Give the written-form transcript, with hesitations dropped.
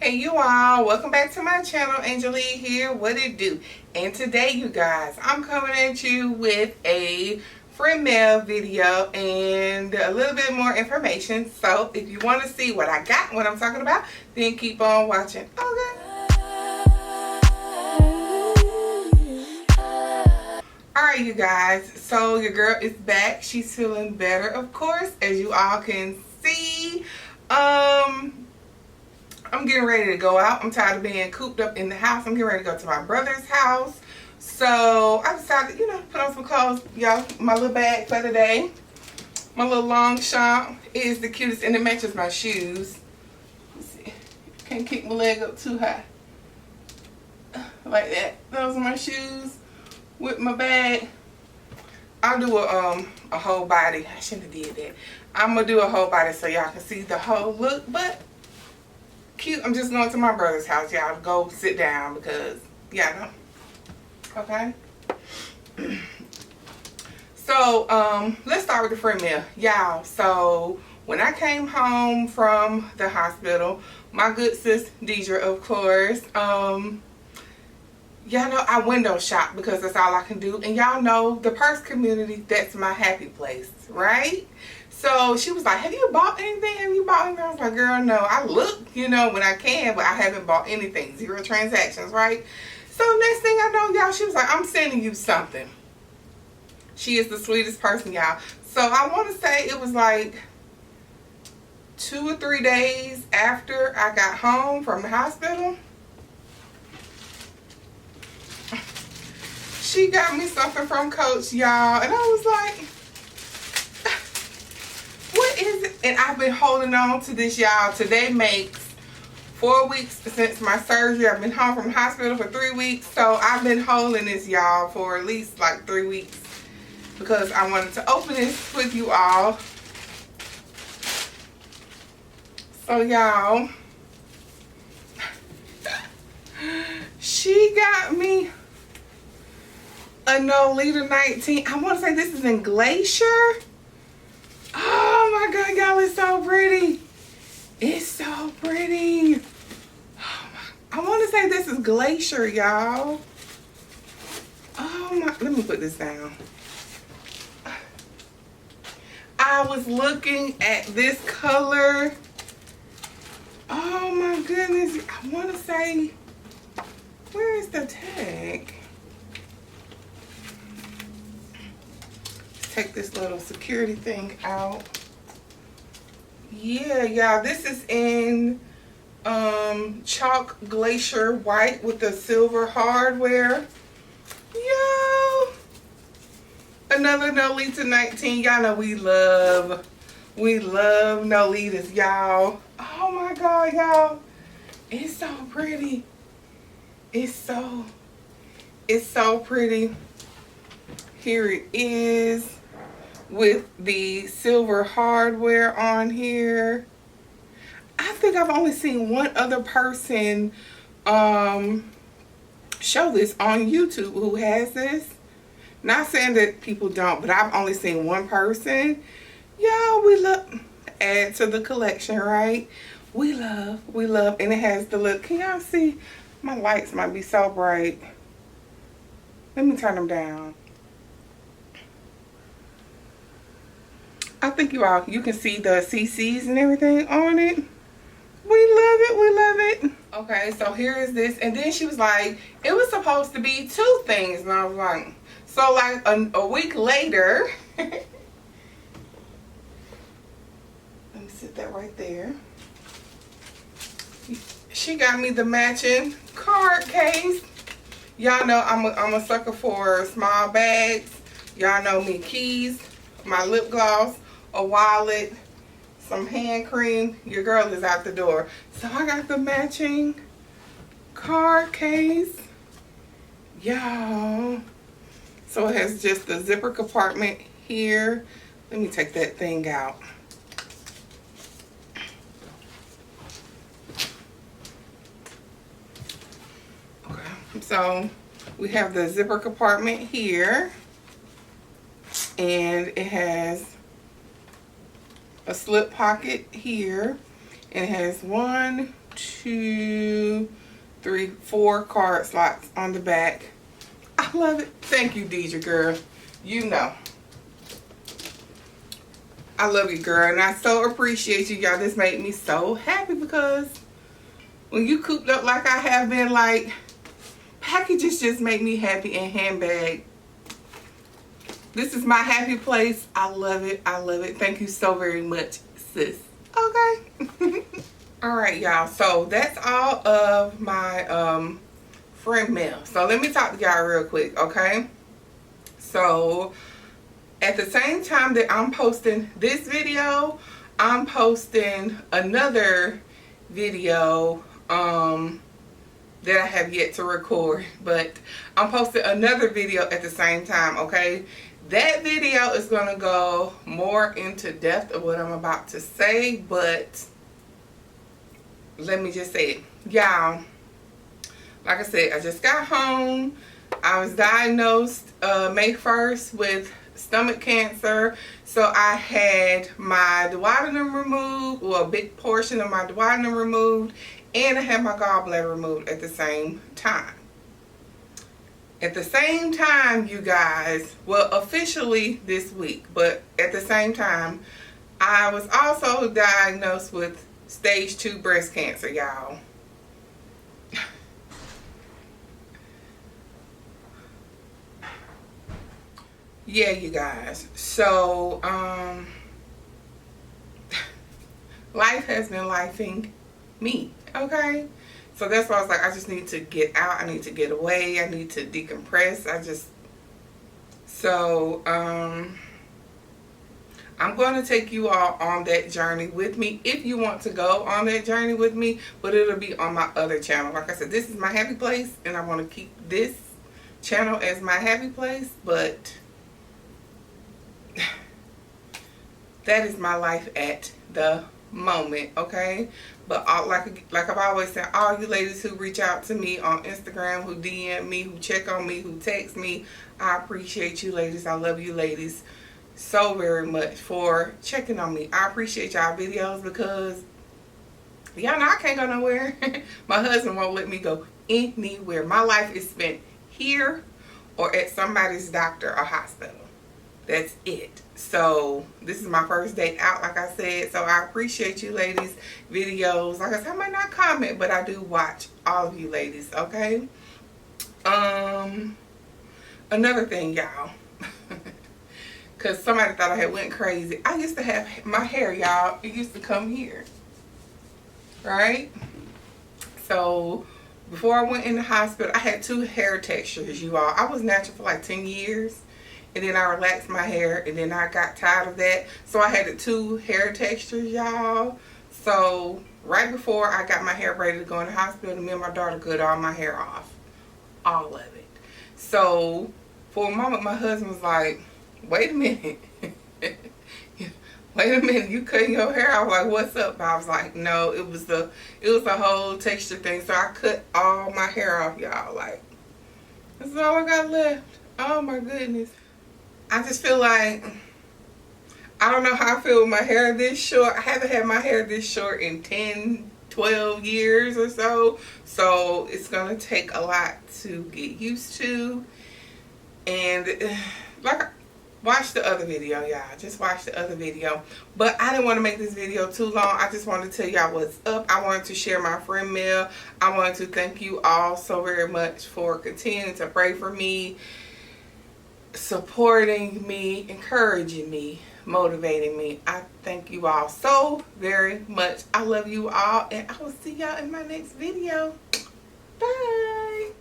Hey you all, welcome back to my channel. Angela here, what it do? And today you guys, I'm coming at you with a friend mail video and a little bit more information. So if you want to see what I got, what I'm talking about, then keep on watching. Okay. Alright you guys, so your girl is back. She's feeling better, of course, as you all can see. I'm getting ready to go out. I'm tired of being cooped up in the house. I'm getting ready to go to my brother's house. So I decided, put on some clothes, y'all. My little bag for today. My little long shop is the cutest and it matches my shoes. Let's see. Can't kick my leg up too high. Like that. Those are my shoes with my bag. I'll do a whole body. I shouldn't have did that. I'm going to do a whole body so y'all can see the whole look, but cute. I'm just going to my brother's house, y'all, to go sit down because, yeah, okay. So, let's start with the friend mail, y'all. So, when I came home from the hospital, my good sis, Deidre, of course, y'all know I window shop because that's all I can do. And y'all know the purse community, that's my happy place, right? So she was like, have you bought anything? Have you bought anything? I was like, girl, no. I look, when I can, but I haven't bought anything. 0 transactions, right? So next thing I know, y'all, she was like, I'm sending you something. She is the sweetest person, y'all. So I want to say it was like 2 or 3 days after I got home from the hospital. She got me something from Coach, y'all. And I was like, what is it? And I've been holding on to this, y'all. Today makes 4 weeks since my surgery. I've been home from the hospital for 3 weeks. So I've been holding this, y'all, for at least like 3 weeks. Because I wanted to open this with you all. So, y'all, she got me a NOLITA 19. I want to say this is in Glacier. Oh my god, y'all, it's so pretty. It's so pretty. Oh my, I want to say this is Glacier, y'all. Oh my, let me put this down. I was looking at this color. Oh my goodness. I want to say, where is the tag? Take this little security thing out. Yeah, y'all, this is in chalk glacier white with the silver hardware. Yo, another NOLITA 19. Y'all know we love NOLITAs, y'all. Oh my god, y'all, it's so pretty. It's so pretty. Here it is with the silver hardware on here. I think I've only seen one other person show this on YouTube who has this. Not saying that people don't, but I've only seen one person. Y'all, we love, add to the collection, right? We love, and it has the look. Can y'all see? My lights might be so bright. Let me turn them down. I think you can see the CCs and everything on it. We love it. Okay, so here is this. And then she was like, it was supposed to be 2 things. And I was like, so like a week later, let me sit that right there. She got me the matching card case. Y'all know I'm a sucker for small bags. Y'all know me, keys, my lip gloss, a wallet, some hand cream. Your girl is out the door. So I got the matching card case. Y'all. So it has just the zipper compartment here. Let me take that thing out. Okay. So we have the zipper compartment here. And it has a slip pocket here, and it has 1, 2, 2, 3, 4 card slots on the back. I love it. Thank you, Deidre, girl. You know. I love you, girl, and I so appreciate you, y'all. This made me so happy because when you cooped up like I have been, like, packages just make me happy, and handbag. This is my happy place. I love it. I love it. Thank you so very much, sis. Okay. All right, y'all. So that's all of my friend mail. So let me talk to y'all real quick, okay? So at the same time that I'm posting this video, I'm posting another video that I have yet to record, but I'm posting another video at the same time, okay? That video is going to go more into depth of what I'm about to say, but let me just say it. Y'all, like I said, I just got home. I was diagnosed May 1st with stomach cancer. So I had my duodenum removed, well, a big portion of my duodenum removed, and I had my gallbladder removed at the same time. At the same time, you guys, well, officially this week, but at the same time, I was also diagnosed with stage 2 breast cancer, y'all. Yeah, you guys. So, life has been lifing me, okay? So that's why I was like, I just need to get out. I need to get away. I need to decompress. I'm going to take you all on that journey with me if you want to go on that journey with me, but it'll be on my other channel. Like I said, this is my happy place, and I want to keep this channel as my happy place, but that is my life at the moment, okay? But like I've always said, all you ladies who reach out to me on Instagram, who DM me, who check on me, who text me, I appreciate you ladies. I love you ladies so very much for checking on me. I appreciate y'all videos because y'all know I can't go nowhere. My husband won't let me go anywhere. My life is spent here or at somebody's doctor or hospital. That's it. So this is my first day out, like I said. So I appreciate you ladies videos. Like I said, I might not comment, but I do watch all of you ladies, okay? Another thing, y'all, because somebody thought I had went crazy. I used to have my hair, y'all, it used to come here, right? So before I went in the hospital, I had 2 hair textures, you all. I was natural for like 10 years. And then I relaxed my hair, and then I got tired of that. So I had the 2 hair textures, y'all. So right before I got my hair ready to go in the hospital, me and my daughter cut all my hair off. All of it. So for a moment, my husband was like, wait a minute. Wait a minute, you cutting your hair? I was like, what's up? I was like, no, it was a whole texture thing. So I cut all my hair off, y'all. Like, that's all I got left. Oh my goodness. I just feel like, I don't know how I feel with my hair this short. I haven't had my hair this short in 10, 12 years or so. So it's going to take a lot to get used to. And like, watch the other video, y'all. Just watch the other video. But I didn't want to make this video too long. I just wanted to tell y'all what's up. I wanted to share my friend mail. I wanted to thank you all so very much for continuing to pray for me, supporting me, encouraging me, motivating me. I thank you all so very much. I love you all, and I will see y'all in my next video. Bye.